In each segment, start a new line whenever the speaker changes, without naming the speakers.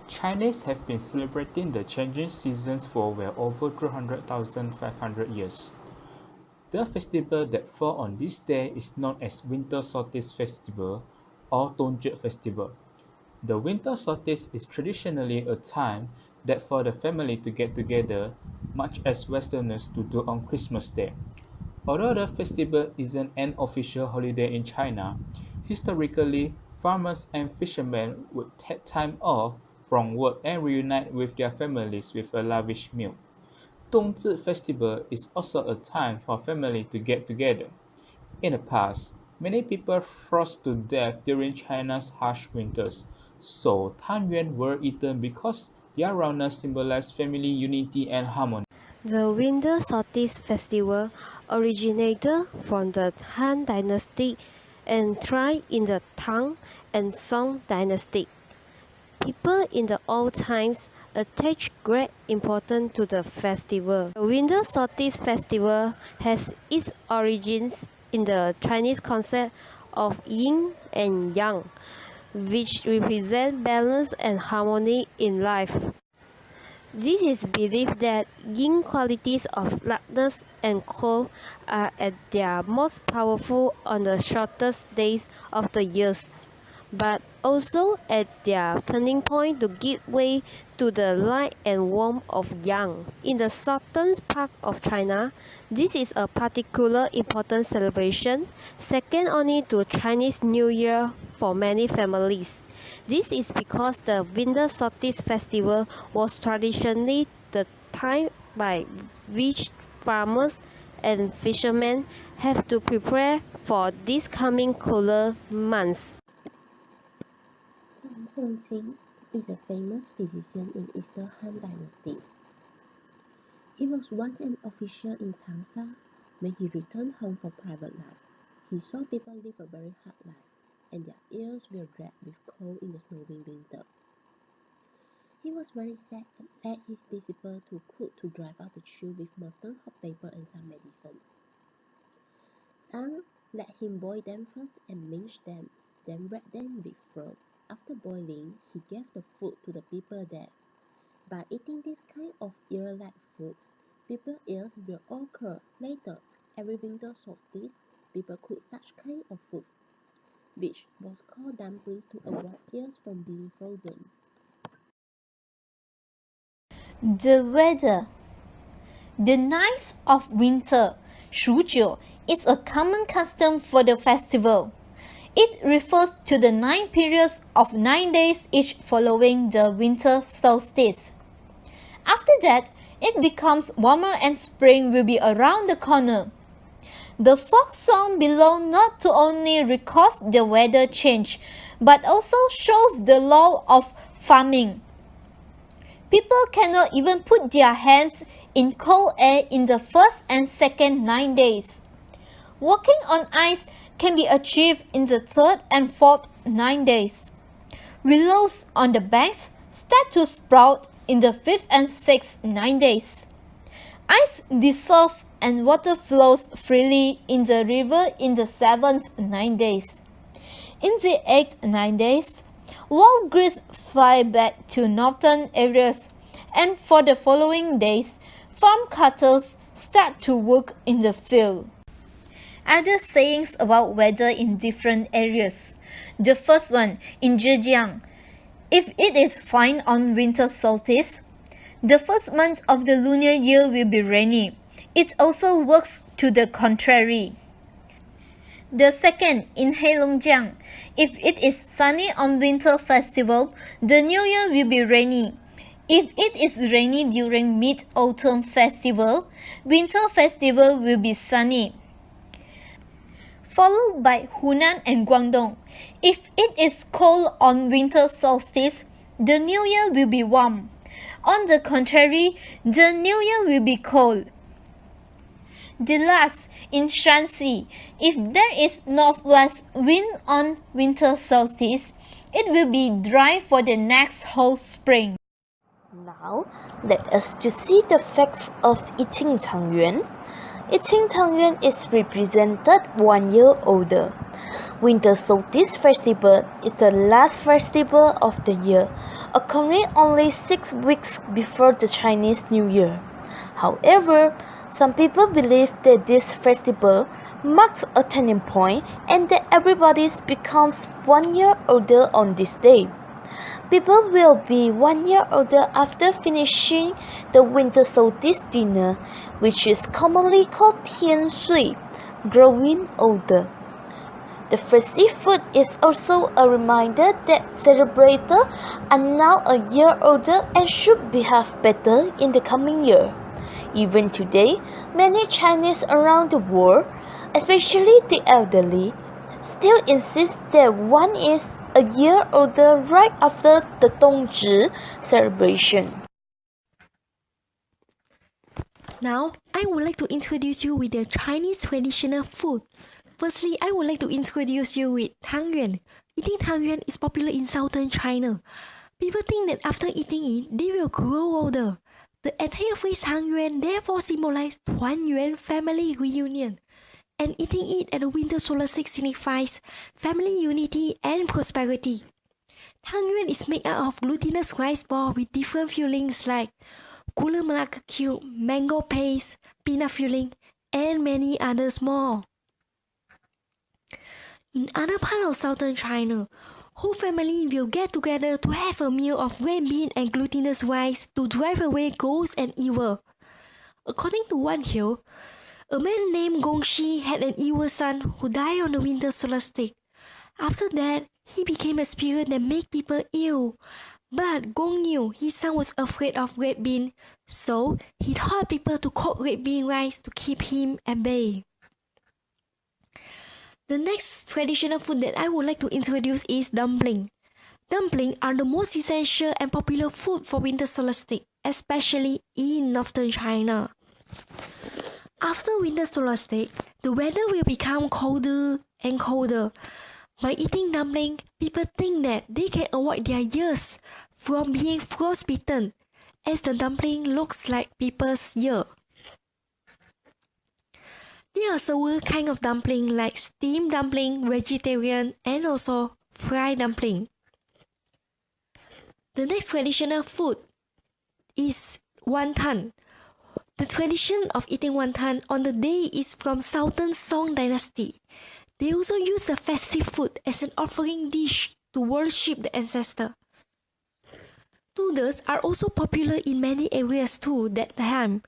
Chinese have been celebrating the changing seasons for well over 300,500 years. The festival that falls on this day is known as Winter Solstice Festival or Tongzhi Festival. The winter solstice is traditionally a time that for the family to get together, much as Westerners to do on Christmas Day. Although the festival isn't an official holiday in China, historically, farmers and fishermen would take time off from work and reunite with their families with a lavish meal. Dongzhi Festival is also a time for family to get together. In the past, many people froze to death during China's harsh winters, so Tanyuan were eaten because their roundness symbolized family unity and harmony.
The Winter Solstice Festival originated from the Han Dynasty and thrived in the Tang and Song Dynasty. People in the old times attached great importance to the festival. The Winter Solstice Festival has its origins in the Chinese concept of yin and yang, which represent balance and harmony in life. This is believed that yin qualities of lightness and cold are at their most powerful on the shortest days of the years, but also at their turning point to give way to the light and warmth of yang. In the southern part of China, this is a particular important celebration, second only to Chinese New Year for many families. This is because the Winter Solstice Festival was traditionally the time by which farmers and fishermen have to prepare for these coming cooler months.
Xin is a famous physician in Eastern Han Dynasty. He was once an official in Changsha. When he returned home for private life, he saw people live a very hard life, and their ears were dragged with cold in the snowy winter. He was very sad and begged his disciple to cook to drive out the chill with molten hot paper and some medicine. Kang let him boil them first and mince them, then wrap them with flour. After boiling, he gave the food to the people there. By eating this kind of ear-like food, people's ears will all curl. Later, every winter solstice, people cook such kind of food, which was called dumplings to avoid ears from being frozen.
The weather. The nights of winter, Szue Kit, is a common custom for the festival. It refers to the 9 periods of 9 days each following the winter solstice. After that, it becomes warmer and spring will be around the corner. The folk song below not only records the weather change, but also shows the law of farming. People cannot even put their hands in cold air in the first and second 9 days. Walking on ice can be achieved in the third and fourth 9 days. Willows on the banks start to sprout in the fifth and sixth 9 days. Ice dissolves and water flows freely in the river in the seventh 9 days. In the eighth 9 days, wild geese fly back to northern areas, and for the following days, farm cutters start to work in the field. Other sayings about weather in different areas. The first one, in Zhejiang, if it is fine on winter solstice, the first month of the lunar year will be rainy. It also works to the contrary. The second, in Heilongjiang, if it is sunny on winter festival, the new year will be rainy. If it is rainy during mid-autumn festival, winter festival will be sunny. Followed by Hunan and Guangdong. If it is cold on winter solstice, the new year will be warm. On the contrary, the new year will be cold. The last, in Shanxi, if there is northwest wind on winter solstice, it will be dry for the next whole spring.
Now, let us to see the facts of eating tangyuan. Eating tangyuan is represented 1 year older. Winter Solstice Festival is the last festival of the year, occurring only 6 weeks before the Chinese New Year. However, some people believe that this festival marks a turning point and that everybody becomes 1 year older on this day. People will be 1 year older after finishing the winter solstice dinner, which is commonly called Tian Shui, growing older. The festive food is also a reminder that celebrators are now a year older and should behave better in the coming year. Even today, many Chinese around the world, especially the elderly, still insist that one is a year older right after the Dongzhi celebration.
Now, I would like to introduce you with the Chinese traditional food. Firstly, I would like to introduce you with Tang Yuan. Eating Tang Yuan is popular in southern China. People think that after eating it, they will grow older. The entire phrase Tang Yuan therefore symbolizes Tuan Yuan family reunion. And eating it at the winter solstice signifies family unity and prosperity. Tang Yuan is made out of glutinous rice ball with different fillings like gula melaka cube, mango paste, peanut filling, and many others more. In other parts of southern China, whole family will get together to have a meal of red bean and glutinous rice to drive away ghosts and evil. According to one tale, a man named Gong Shi had an evil son who died on the winter solstice. After that, he became a spirit that made people ill. But Gong knew his son was afraid of red bean, so he taught people to cook red bean rice to keep him at bay. The next traditional food that I would like to introduce is dumpling. Dumplings are the most essential and popular food for winter solstice, especially in northern China. After winter solstice, the weather will become colder and colder. By eating dumpling, people think that they can avoid their ears from being frostbitten, as the dumpling looks like people's ear. There are several kinds of dumpling like steamed dumpling, vegetarian, and also fried dumpling. The next traditional food is wonton. The tradition of eating wonton on the day is from Southern Song Dynasty. They also use the festive food as an offering dish to worship the ancestor. Noodles are also popular in many areas too that time.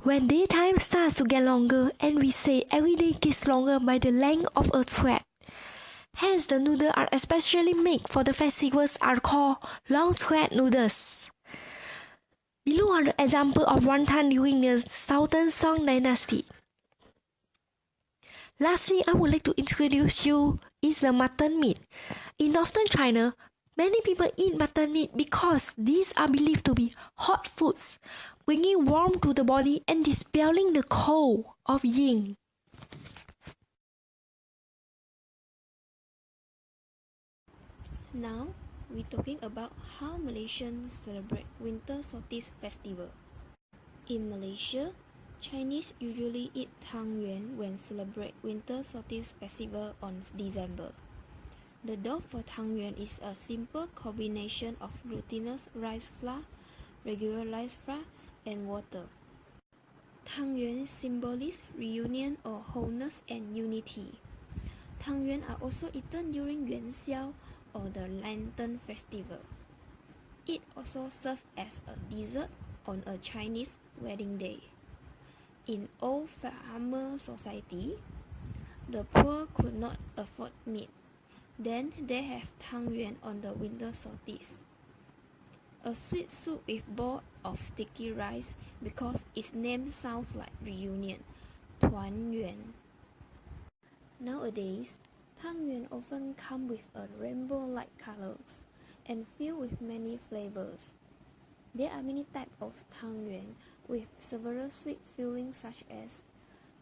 When daytime starts to get longer, and we say every day gets longer by the length of a thread. Hence, the noodles are especially made for the festivals are called long thread noodles. Below are the examples of wonton during the Southern Song Dynasty. Lastly, I would like to introduce you is the mutton meat. In northern China, many people eat mutton meat because these are believed to be hot foods, bringing warmth to the body and dispelling the cold of yin. Now, we're talking about how Malaysians celebrate Winter Solstice Festival. In Malaysia, Chinese usually eat Tang Yuan when celebrate Winter Solstice Festival on December. The dough for Tang Yuan is a simple combination of glutinous rice flour, regular rice flour, and water. Tang Yuan symbolizes reunion or wholeness and unity. Tang Yuan are also eaten during Yuan Xiao or the Lantern Festival. It also serves as a dessert on a Chinese wedding day. In old farmer society, the poor could not afford meat. Then they have Tang Yuan on the winter solstice. A sweet soup with bowl of sticky rice because its name sounds like reunion, Tuan Yuan. Nowadays, Tang Yuan often come with a rainbow-like colors and filled with many flavors. There are many types of Tang Yuan with several sweet fillings such as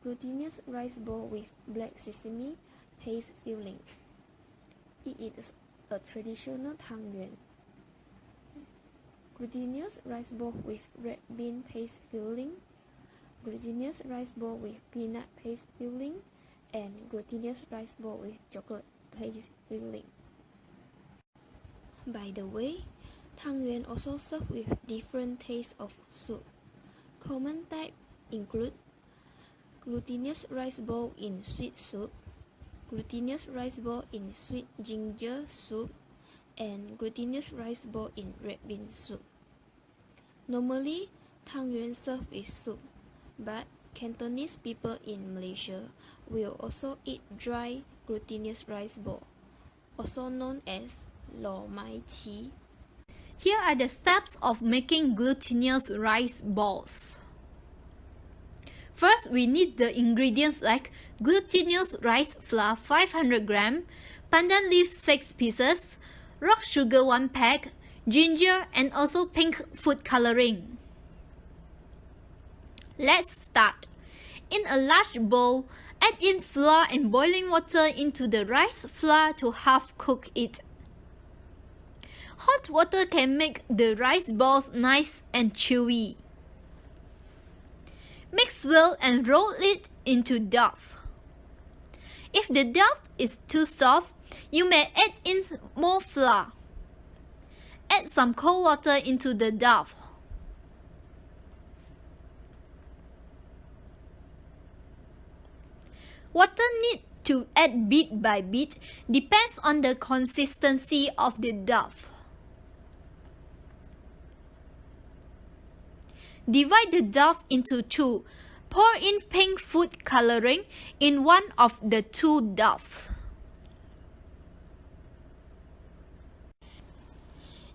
glutinous rice ball with black sesame paste filling. It is a traditional Tang Yuan. Glutinous rice ball with red bean paste filling, glutinous rice ball with peanut paste filling, and glutinous rice ball with chocolate paste filling. By the way, Tangyuan also served with different tastes of soup. Common types include glutinous rice ball in sweet soup, glutinous rice ball in sweet ginger soup, and glutinous rice ball in red bean soup. Normally, Tangyuan served with soup, but Cantonese people in Malaysia will also eat dry glutinous rice ball, also known as lo mai chi.
Here are the steps of making glutinous rice balls. First, we need the ingredients like glutinous rice flour 500 gram, pandan leaf 6 pieces, rock sugar 1 pack, ginger, and also pink food coloring. Let's start. In a large bowl, add in flour and boiling water into the rice flour to half cook it. Hot water can make the rice balls nice and chewy. Mix well and roll it into dough. If the dough is too soft, you may add in more flour. Add some cold water into the dough. Water need to add bit by bit depends on the consistency of the dough. Divide the dough into two. Pour in pink food coloring in one of the two doughs.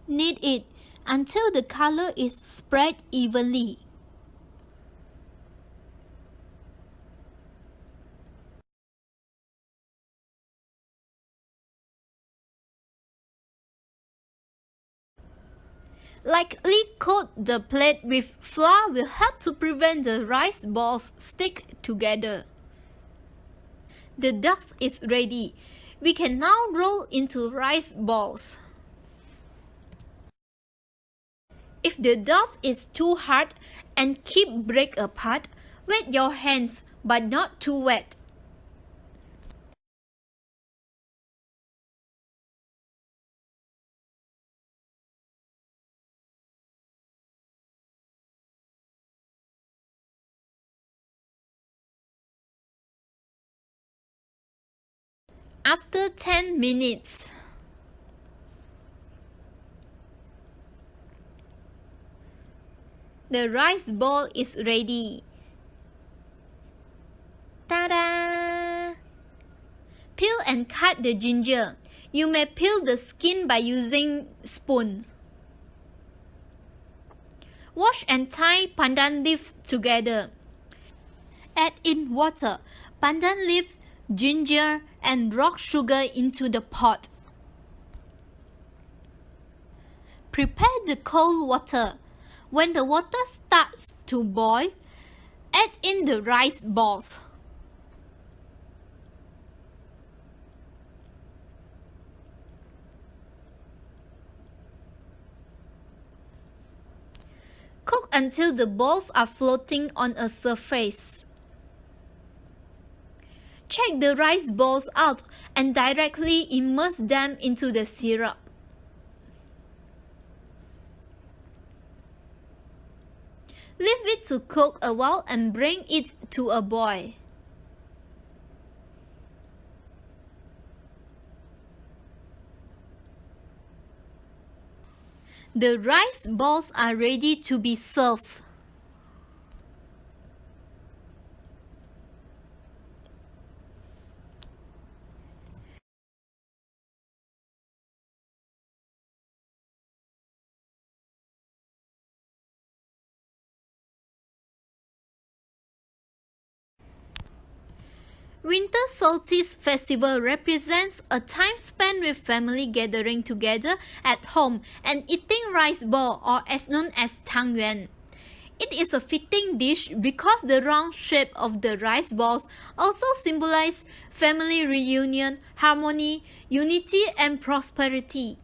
Knead it until the color is spread evenly. Lightly coat the plate with flour will help to prevent the rice balls stick together. The dough is ready. We can now roll into rice balls. If the dough is too hard and keep break apart, wet your hands but not too wet. After 10 minutes, the rice ball is ready. Ta-da! Peel and cut the ginger. You may peel the skin by using spoon. Wash and tie pandan leaf together. Add in water, pandan leaves, ginger, and rock sugar into the pot. Prepare the cold water. When the water starts to boil, add in the rice balls. Cook until the balls are floating on a surface. Check the rice balls out and directly immerse them into the syrup. Leave it to cook a while and bring it to a boil. The rice balls are ready to be served. Winter Solstice Festival represents a time spent with family gathering together at home and eating rice ball, or as known as tangyuan. It is a fitting dish because the round shape of the rice balls also symbolize family reunion, harmony, unity, and prosperity.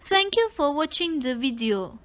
Thank you for watching the video.